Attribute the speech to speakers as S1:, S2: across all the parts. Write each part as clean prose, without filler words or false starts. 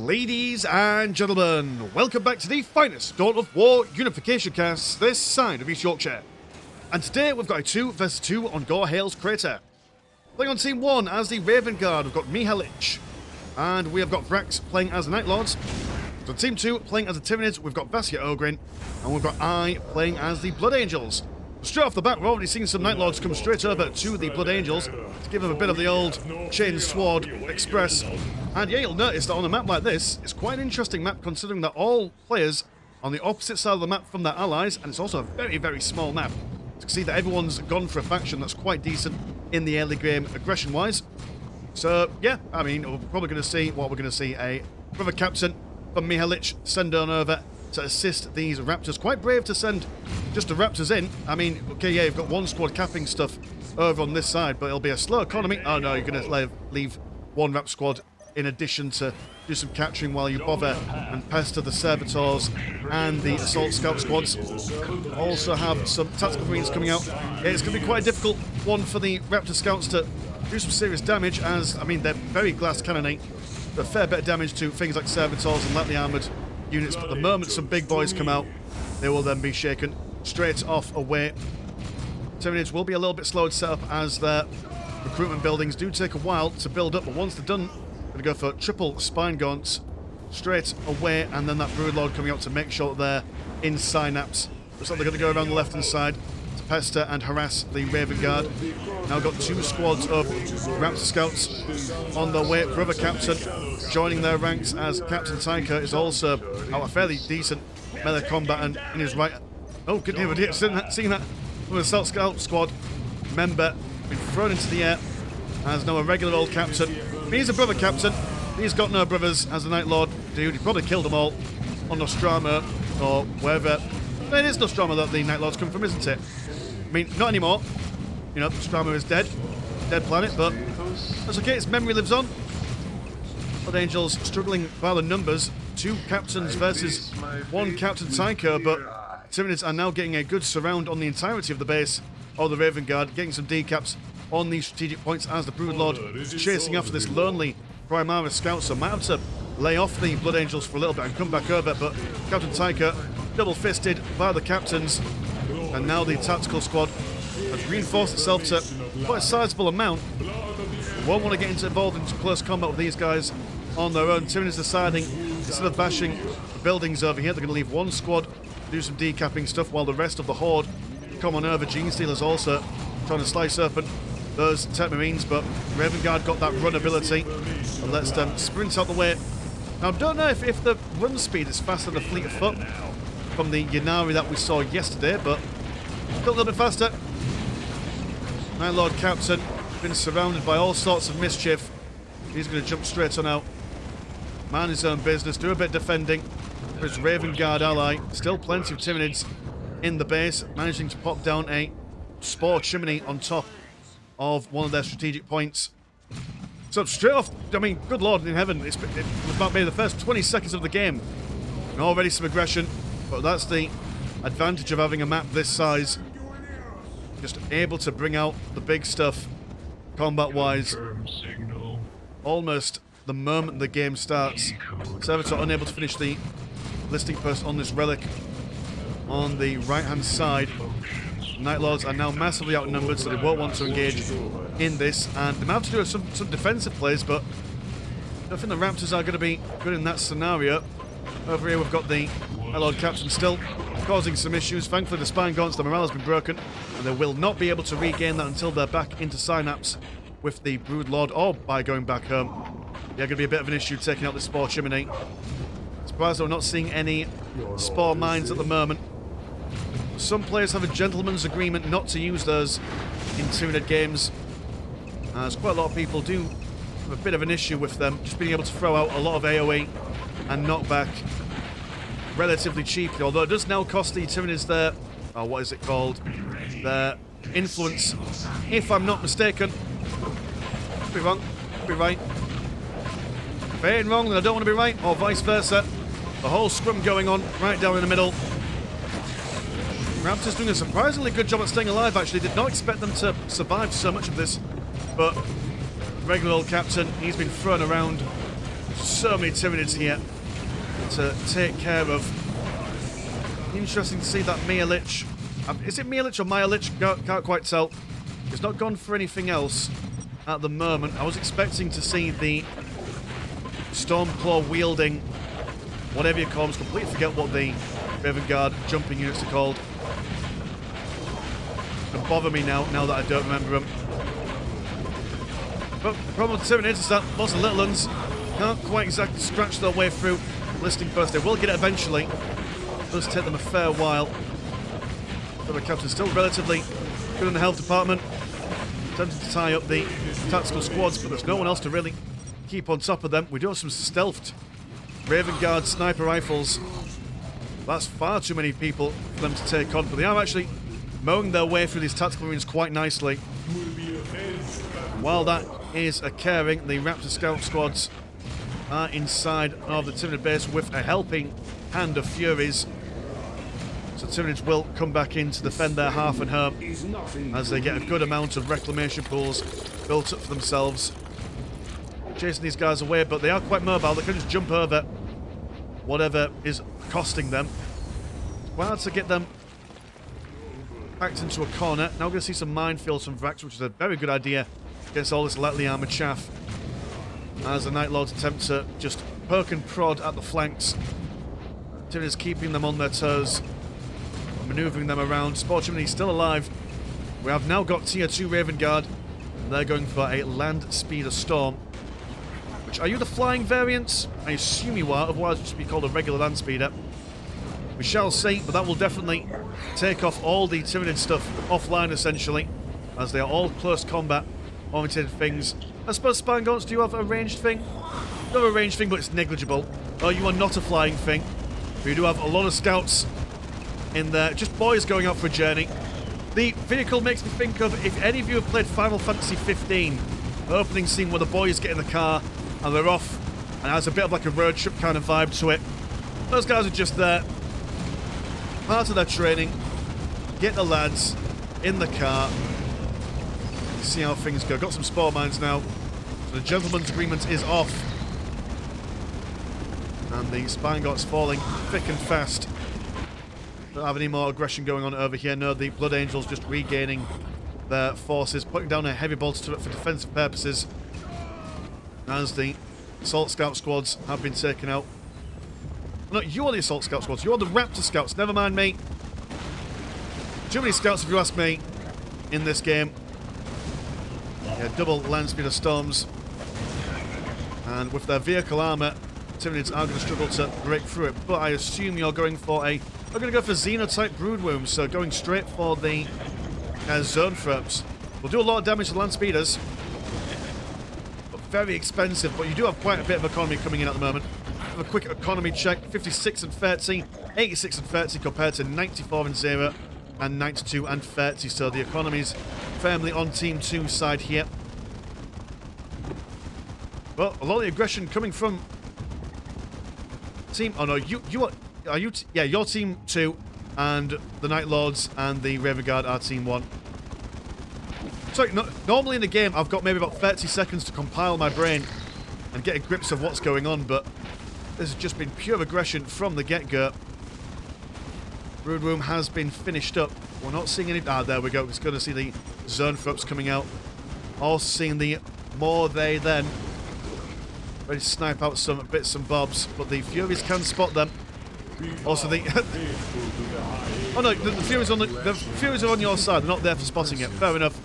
S1: Ladies and gentlemen, welcome back to the finest Dawn of War Unification cast this side of East Yorkshire. And today we've got a 2 vs 2 on Gore Hale's Crater. Playing on Team 1 as the Raven Guard, we've got Mihalich. And we have got Vrax playing as the Night Lords. So Team 2 playing as the Tyranids, we've got Vasya Ogrin. And we've got I playing as the Blood Angels. Straight off the bat, we're already seeing some Night Lords come straight over to the Blood Angels to give them a bit of the old Chain Sword Express. And yeah, you'll notice that on a map like this, it's quite an interesting map considering that all players on the opposite side of the map from their allies, and it's also a very, very small map. You can see that everyone's gone for a faction that's quite decent in the early game aggression-wise. So yeah, I mean, we're probably going to see what we're going to see, a brother captain from Mihalich send on over to assist these Raptors. Quite brave to send just the Raptors in. I mean, okay, yeah, you've got one squad capping stuff over on this side, but it'll be a slow economy. Oh no, you're going to leave one Rap squad in addition to do some capturing while you bother and pester the Servitors and the Assault Scout squads. Also have some Tactical Marines coming out. Yeah, it's going to be quite a difficult one for the Raptor Scouts to do some serious damage as, I mean, they're very glass cannonate. A fair bit of damage to things like Servitors and lightly armoured units, but the moment some big boys come out, they will then be shaken straight off away. Tyranids will be a little bit slow to set up as their recruitment buildings do take a while to build up, but once they're done, going to go for triple spine gaunts straight away, and then that Broodlord coming out to make sure that they're in synapse. Looks like they're going to go around the left-hand side to pester and harass the Raven Guard. Now got 2 squads of Raptor Scouts on their way. Brother Captain joining their ranks as Captain Tyker is also out a fairly decent melee combat and in his right. Oh, good deal, we're seeing that from a Assault Scout squad member been thrown into the air as now a regular old captain. He's a brother captain. He's got no brothers as a Night Lord dude. He probably killed them all on Nostrama or wherever. It is Nostrama that the Night Lords come from, isn't it? I mean, not anymore. You know, Nostrama is dead. Dead planet, but that's okay. Its memory lives on. Blood Angels struggling by the numbers. 2 captains versus 1 Captain Tycho, but Tyranids are now getting a good surround on the entirety of the base of the Raven Guard, getting some decaps on these strategic points as the Broodlord is chasing after this lonely Primaris scout, so might have to lay off the Blood Angels for a little bit and come back over, but Captain Tyker double-fisted by the captains, and now the tactical squad has reinforced itself to quite a sizable amount. Won't want to get involved into close combat with these guys on their own. Tyranids deciding, instead of bashing the buildings over here, they're going to leave one squad to do some decapping stuff while the rest of the Horde come on over. Gene Stealer's also trying to slice open those Tech Marines, but Raven Guard got that run ability and lets them sprint out the way. Now, I don't know if the run speed is faster than a fleet of foot from the Yanari that we saw yesterday, but got a little bit faster. Night Lord Captain been surrounded by all sorts of mischief. He's going to jump straight on out, mind his own business, do a bit of defending for his Raven Guard ally. Still plenty of Tyranids in the base, managing to pop down a Spore Chimney on top of one of their strategic points. So straight off, I mean, good Lord in heaven, it was about maybe the first 20 seconds of the game, and already some aggression, but that's the advantage of having a map this size. Just able to bring out the big stuff, combat-wise, almost the moment the game starts. Servitor unable to finish the listing post on this relic on the right-hand side. Night Lords are now massively outnumbered, so they won't want to engage in this, and they might have to do some defensive plays, but I don't think the Raptors are going to be good in that scenario. Over here we've got the Night Lord Captain still causing some issues. Thankfully the Spine Gaunts, the morale has been broken, and they will not be able to regain that until they're back into Synapse with the Broodlord, or by going back home. Yeah, going to be a bit of an issue taking out the Spore Chimney. Surprised we're not seeing any Spore Mines at the moment. Some players have a gentleman's agreement not to use those in Tyranid games, as quite a lot of people do have a bit of an issue with them, just being able to throw out a lot of AoE and knockback relatively cheaply, although it does now cost the Tyranids their, what is it called, their influence, if I'm not mistaken. Could be wrong, could be right. If I ain't wrong, then I don't want to be right, or vice versa. The whole scrum going on right down in the middle. Raptors doing a surprisingly good job at staying alive, actually. Did not expect them to survive so much of this, but regular old captain, he's been thrown around So many Tyranids here to take care of. Interesting to see that Mialich. Is it Mialich or Mialich? Can't quite tell. He's not gone for anything else at the moment. I was expecting to see the Stormclaw wielding, whatever you call them, completely forget what the Raven Guard jumping units are called. It'll bother me now that I don't remember them. But the problem with the Tyranids is that lots of little ones can't quite exactly scratch their way through Listing Burst. They will get it eventually. It does take them a fair while. But the captain's still relatively good in the health department. Attempting to tie up the tactical squads, but there's no one else to really keep on top of them. We do have some stealthed Raven Guard sniper rifles. That's far too many people for them to take on, but they are actually mowing their way through these tactical marines quite nicely. While that is occurring, the Raptor Scout squads are inside of the Tyranid base with a helping hand of Furies. So Tyranids will come back in to defend their half and home as they get a good amount of reclamation pools built up for themselves. Chasing these guys away, but they are quite mobile. They can just jump over whatever is costing them. It's quite hard to get them backed into a corner. Now we're going to see some minefields from Vrax, which is a very good idea against all this lightly armoured chaff. As the Night Lords attempt to just poke and prod at the flanks. Tyranids keeping them on their toes, manoeuvring them around. Sportsman still alive. We have now got Tier 2 Raven Guard, and they're going for a Land Speeder Storm. Which, are you the flying variants? I assume you are, otherwise it should be called a regular Land Speeder. We shall see, but that will definitely take off all the Tyranid stuff offline, essentially, as they are all close combat oriented things. I suppose Spine Gaunts, do you have a ranged thing? You have a ranged thing, but it's negligible. Oh, you are not a flying thing. But you do have a lot of scouts in there, just boys going out for a journey. The vehicle makes me think of, if any of you have played Final Fantasy 15, the opening scene where the boys get in the car and they're off, and it has a bit of like a road trip kind of vibe to it. Those guys are just there, part of their training, get the lads in the car, see how things go. Got some spore mines now, so the gentleman's agreement is off, and the Spine Gaunts falling thick and fast. Don't have any more aggression going on over here. No, the Blood Angels just regaining their forces, putting down a heavy bolter turret for defensive purposes as the Assault Scout squads have been taken out. No, you are the Assault Scout squads. You are the Raptor Scouts. Never mind me. Too many scouts, if you ask me, in this game. Yeah, double Land Speeder Storms. And with their vehicle armor, Tyranids are going to struggle to break through it. But I assume you're going for a... I'm going to go for Xenotype Broodwomb, so going straight for the Zone Throps. Will do a lot of damage to Land Speeders. But very expensive, but you do have quite a bit of economy coming in at the moment. Have a quick economy check. 56 and 30, 86 and 30 compared to 94 and 0 and 92 and 30. So the economy's firmly on Team 2's side here. Well, a lot of the aggression coming from Team... Oh no, are you... Yeah, you're Team 2, and the Night Lords and the Raven Guard are Team 1. Sorry, normally in the game, I've got maybe about 30 seconds to compile my brain and get a grips of what's going on, but this has just been pure aggression from the get-go. Brood Room has been finished up. We're not seeing any... Ah, there we go. It's going to see the Zone Throps coming out. Also seeing the More They Then. Ready to snipe out some bits and bobs, but the Furies can spot them. Also the... oh no, the Furies are on your side. They're not there for spotting it. Fair enough.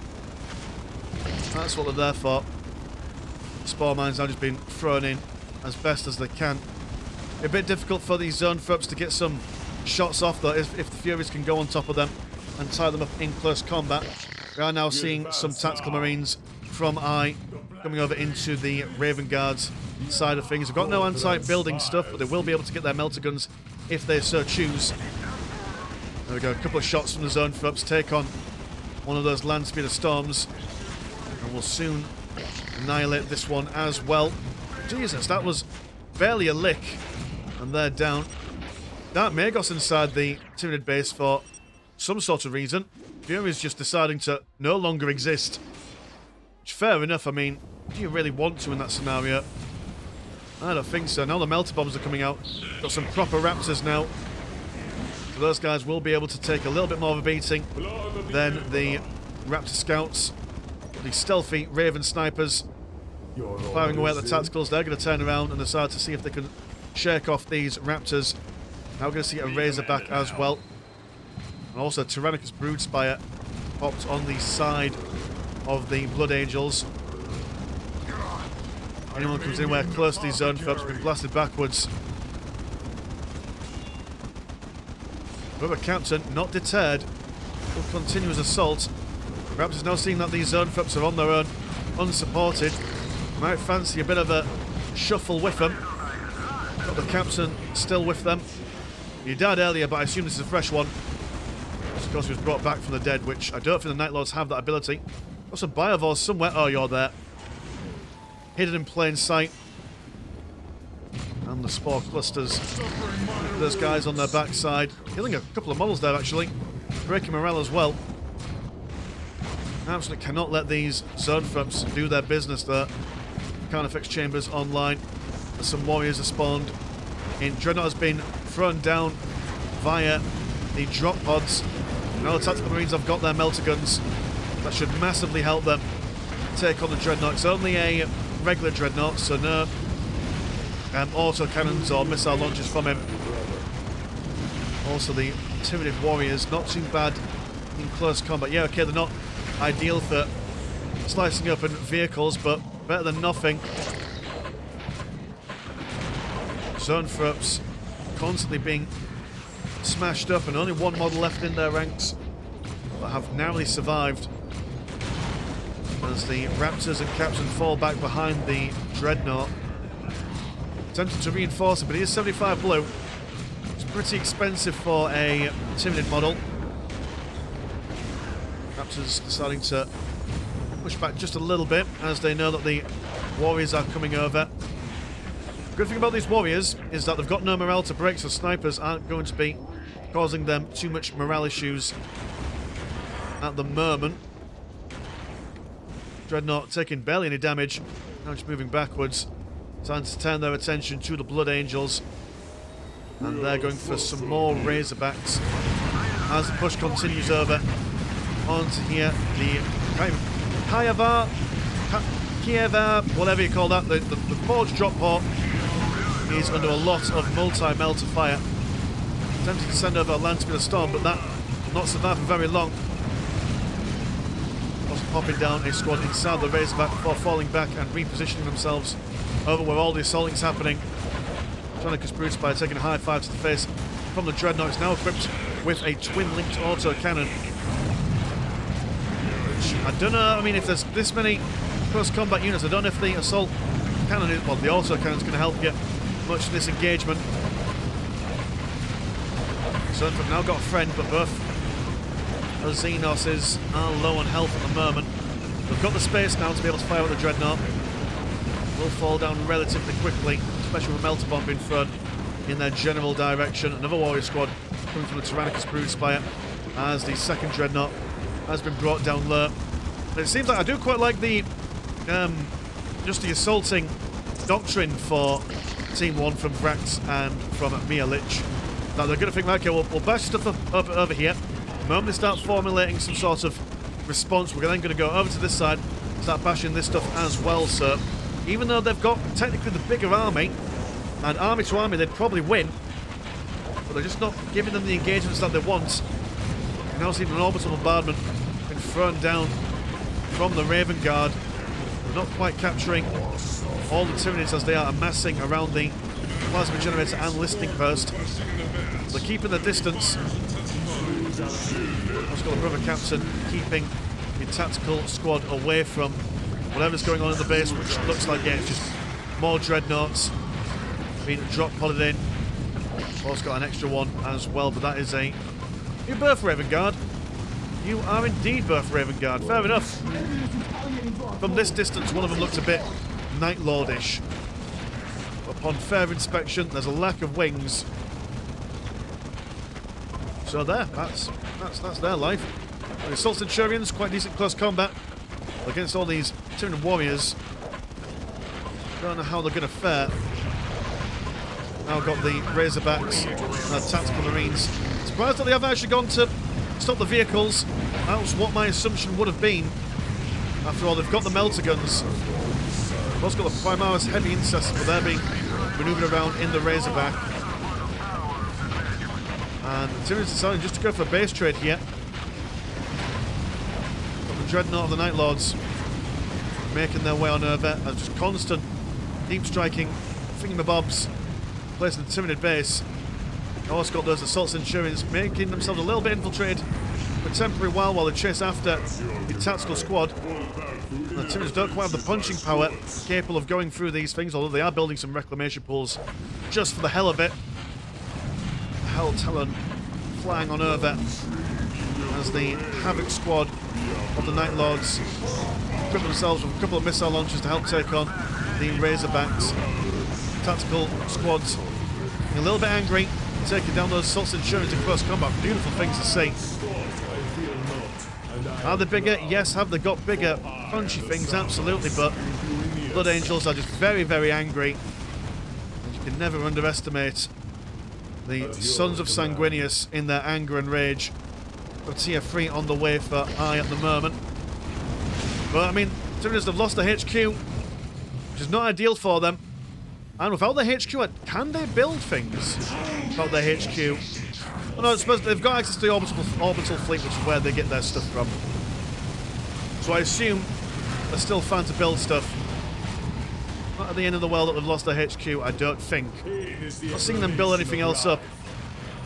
S1: That's what they're there for. Spore mines now just being thrown in as best as they can. A bit difficult for these Zone Throps to get some shots off though, if the Furies can go on top of them and tie them up in close combat. We are now seeing some tactical marines from I coming over into the Raven Guards side of things. They've got no anti-building stuff, but they will be able to get their melter guns if they so choose. There we go, a couple of shots from the Zone Throps, take on one of those Land Speeder Storms, and we'll soon annihilate this one as well. Jesus, that was barely a lick, and they're down. Dark Magos inside the Tyranid base for some sort of reason. Fury's just deciding to no longer exist. Which, fair enough, I mean, do you really want to in that scenario? I don't think so. Now the melter bombs are coming out. Got some proper raptors now. So those guys will be able to take a little bit more of a beating than the raptor scouts. The stealthy raven snipers firing away at the tacticals. They're going to turn around and decide to see if they can shake off these raptors. Now we're going to see a razorback as well. And also Tyranids broodspire popped on the side of the blood angels. Anyone comes anywhere close to these zone folks will be blasted backwards. However, Captain, not deterred, will continue his assault. Raptors now seeing that these zone folks are on their own, unsupported. Might fancy a bit of a shuffle with them. Got the Captain still with them. He died earlier, but I assume this is a fresh one. Of course, he was brought back from the dead, which I don't think the Night Lords have that ability. Got some Biovores somewhere. Oh, you're there. Hidden in plain sight. And the spore clusters. Those guys on their backside. Killing a couple of models there, actually. Breaking morale as well. Absolutely cannot let these zone fronts do their business there. Carnifex chambers online. There's some warriors are spawned in. Dreadnought has been thrown down via the drop pods. Now the tactical marines have got their melter guns. That should massively help them take on the Dreadnought. It's only a regular Dreadnought, so no auto cannons or missile launchers from him. Also the Tyranid warriors, not too bad in close combat. Yeah, okay, they're not ideal for slicing open vehicles, but better than nothing. Zone throps constantly being smashed up, and only one model left in their ranks that have narrowly survived as the Raptors and Captain fall back behind the Dreadnought. Attempted to reinforce it, but he is 75 blue. It's pretty expensive for a Tyranid model. Raptors deciding to push back just a little bit as they know that the warriors are coming over. The good thing about these warriors is that they've got no morale to break, so snipers aren't going to be causing them too much morale issues at the moment. Dreadnought taking barely any damage, now just moving backwards. Time to turn their attention to the Blood Angels. And they're going for some more Razorbacks as the push continues over onto here. The Kievar, whatever you call that, the forge drop port is under a lot of multi-melter fire. Attempting to send over a land speed of storm, but that will not survive for very long. Also popping down a squad inside the Razorback before falling back and repositioning themselves over where all the assaulting is happening. Chronicles broodspire taking a high five to the face from the Dreadnought. It's now equipped with a twin-linked auto cannon. Which, I don't know, I mean, if there's this many close combat units, I don't know if the assault cannon is, well, the auto cannon is going to help you much in this engagement. So they've now got a friend, but both of Xenoses are low on health at the moment. They've got the space now to be able to fire at the Dreadnought. Will fall down relatively quickly, especially with a melter bomb being thrown in their general direction. Another warrior squad coming from the Tyrannicus broodspire as the second Dreadnought has been brought down low. And it seems like I do quite like the just the assaulting doctrine for Team 1 from Vrax and from Mia Lich. Now they're going to think, okay, we'll bash stuff up over here. The moment they start formulating some sort of response, we're then going to go over to this side, start bashing this stuff as well. So even though they've got technically the bigger army, and army to army they'd probably win, but they're just not giving them the engagements that they want. We've now seen an orbital bombardment been thrown down from the Raven Guard. They're not quite capturing all the Tyranids as they are amassing around the plasma generator and listening post. They're keeping their distance. I've got a brother captain keeping the tactical squad away from whatever's going on in the base, which looks like, yeah, it's just more Dreadnoughts being drop podded in. Also got an extra one as well, but that is a new birth Raven Guard. You are indeed birth Raven Guard. Fair enough. From this distance, one of them looked a bit Night Lordish. Upon fair inspection, there's a lack of wings. So there, that's their life. The Assault Centurions, quite decent close combat against all these Tyranid warriors. Don't know how they're going to fare Now got the Razorbacks, Tactical Marines. Surprised that they haven't actually gone to stop the vehicles. That was what my assumption would have been. After all, they've got the melter guns. They've also got the Primaris heavy intercessors, but they're being manoeuvred around in the Razorback. And the Tyranids deciding just to go for a base trade here. Got the Dreadnought of the Night Lords making their way on over as just constant deep striking thingamabobs placing the Tyranid base. Also got those Assault Centurions making themselves a little bit infiltrated for a temporary while they chase after the tactical squad. The Tyranids don't quite have the punching power capable of going through these things, although they are building some reclamation pools just for the hell of it. Hell Talon flying on over as the Havoc squad of the Night Lords equip themselves with a couple of missile launchers to help take on the Razorbacks. Tactical squads a little bit angry, taking down those Assault Centurions in close combat. Beautiful things to see. Are they bigger? Yes. Have they got bigger punchy things? Absolutely, but Blood Angels are just very, very angry. And you can never underestimate the Sons of Sanguinius in their anger and rage. Of Tier 3 on the way for I at the moment. But I mean, Tyranids have lost the HQ, which is not ideal for them. And without the HQ, can they build things without their HQ? Well, no, I suppose they've got access to the orbital fleet, which is where they get their stuff from. So I assume they're still fine to build stuff. Not at the end of the world that they've lost their HQ, I don't think. Not seeing them build anything else up.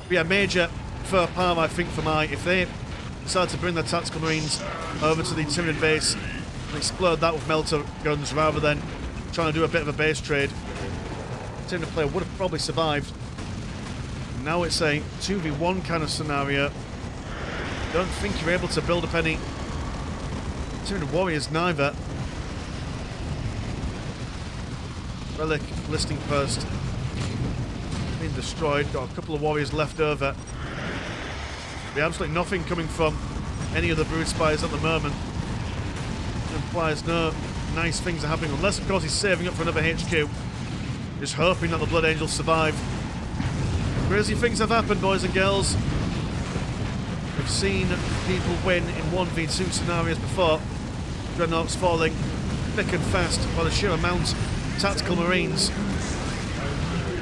S1: But yeah, major fur palm, I think, for my... If they decide to bring their Tactical Marines over to the Tyranid base and explode that with melter guns rather than trying to do a bit of a base trade, the Tyranid player would have probably survived. Now it's a 2v1 kind of scenario. Don't think you're able to build up any Tyranid warriors neither. Relic listing post being destroyed. Got a couple of warriors left over. Be absolutely nothing coming from any of the Brood Spies at the moment. It implies no nice things are happening, unless of course he's saving up for another HQ. Just hoping that the Blood Angels survive. Crazy things have happened, boys and girls. We've seen people win in 1v2 scenarios before. Dreadnoughts falling thick and fast by the sheer amount of Tactical Marines.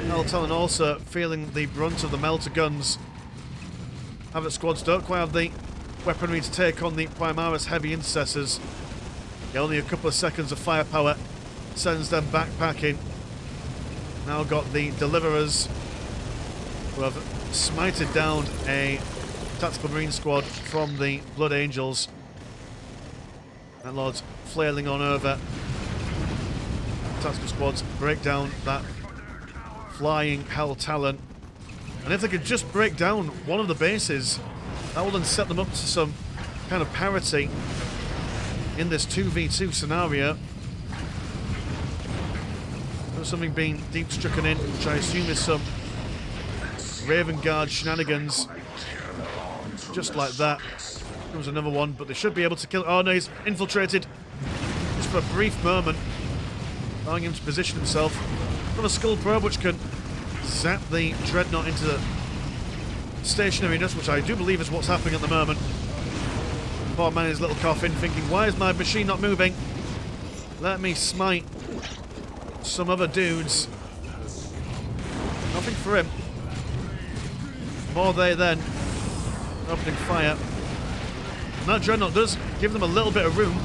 S1: Hell Talon also feeling the brunt of the melter guns. Havoc squads don't quite have the weaponry to take on the Primaris heavy intercessors. Yeah, only a couple of seconds of firepower sends them backpacking. Now got the Deliverers, who have smited down a Tactical Marine squad from the Blood Angels. That Lord's flailing on over. Tactical squads break down that flying Hell Talon. And if they could just break down one of the bases, that will then set them up to some kind of parity in this 2v2 scenario. There's something being deep stricken in, which I assume is some Raven Guard shenanigans. Just like that. Comes another one, but they should be able to kill... Oh no, he's infiltrated. Just for a brief moment. Allowing him to position himself. Got a Skull Probe which can zap the Dreadnought into the stationariness, which I do believe is what's happening at the moment. Poor man is little coffin thinking, why is my machine not moving? Let me smite some other dudes. Nothing for him. More they then. Opening fire. And that Dreadnought does give them a little bit of room.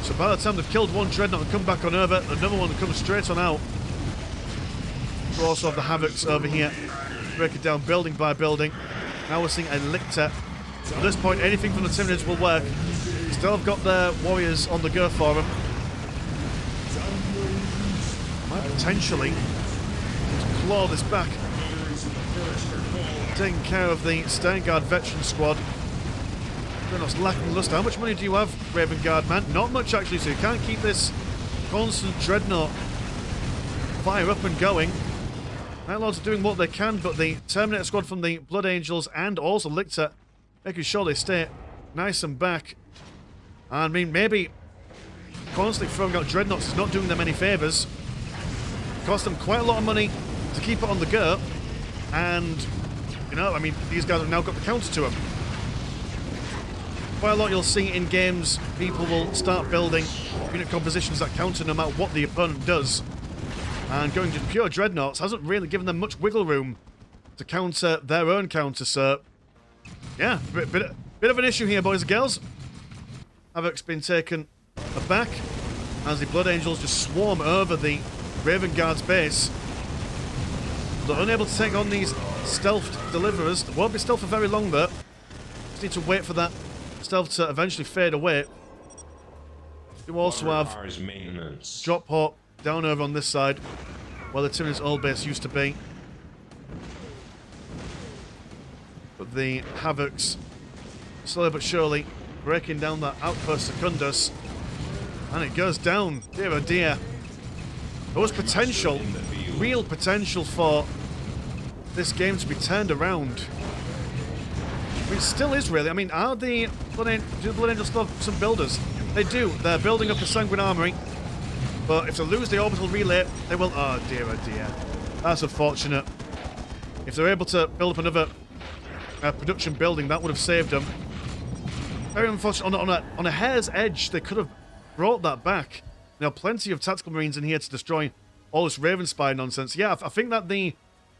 S1: So by the time they've killed one Dreadnought and come back on over, another one comes straight on out. We also have the Havocs over here. Break it down building by building. Now we're seeing a Lictor. At this point, anything from the Tyranids will work. Still have got their warriors on the go for them. Might potentially just claw this back. Taking care of the Steinguard veteran squad. Dreadnought's lacking luster. How much money do you have, Raven Guard man? Not much actually, so you can't keep this constant Dreadnought fire up and going. Night Lords are doing what they can, but the Terminator squad from the Blood Angels and also Lictor making sure they stay nice and back. And I mean, maybe constantly throwing out Dreadnoughts is not doing them any favours. Cost them quite a lot of money to keep it on the go. And, you know, I mean, these guys have now got the counter to them. Quite a lot you'll see in games, people will start building unit compositions that counter no matter what the opponent does. And going to pure dreadnoughts hasn't really given them much wiggle room to counter their own counter, so yeah, bit of an issue here, boys and girls. Havoc's been taken aback as the Blood Angels just swarm over the Raven Guard's base. They're unable to take on these stealthed deliverers. They won't be stealth for very long, though. Just need to wait for that stealth to eventually fade away. You also have drop hop down over on this side, where the Tyranids old base used to be. But the Havocs, slowly but surely, breaking down that outpost Secundus. And it goes down. Dear oh dear. There was potential, real potential for this game to be turned around. I mean, it still is really. I mean, do the Blood Angels still have some builders? They do. They're building up a Sanguine Armory. But if they lose the orbital relay, they will... Oh dear, oh dear. That's unfortunate. If they're able to build up another production building, that would have saved them. Very unfortunate. On a hair's edge, they could have brought that back. Now, plenty of tactical marines in here to destroy all this Raven Spy nonsense. Yeah, I think that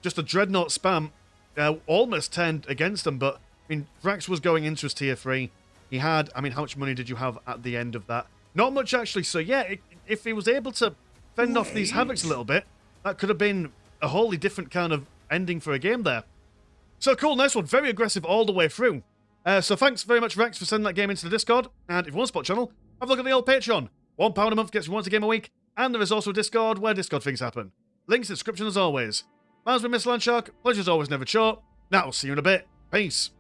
S1: just the Dreadnought spam almost turned against them, but, I mean, Vrax was going into his tier 3. He had, I mean, how much money did you have at the end of that? Not much, actually, so yeah, if he was able to fend off these Havocs a little bit, that could have been a wholly different kind of ending for a game there. So cool, nice one. Very aggressive all the way through. So thanks very much, Vrax, for sending that game into the Discord. And if you want to support the channel, have a look at the old Patreon. £1 a month gets you once a game a week. And there is also a Discord where Discord things happen. Links in the description as always. Mine's been Mr. Landshark. Pleasure's always never short. Now, I'll see you in a bit. Peace.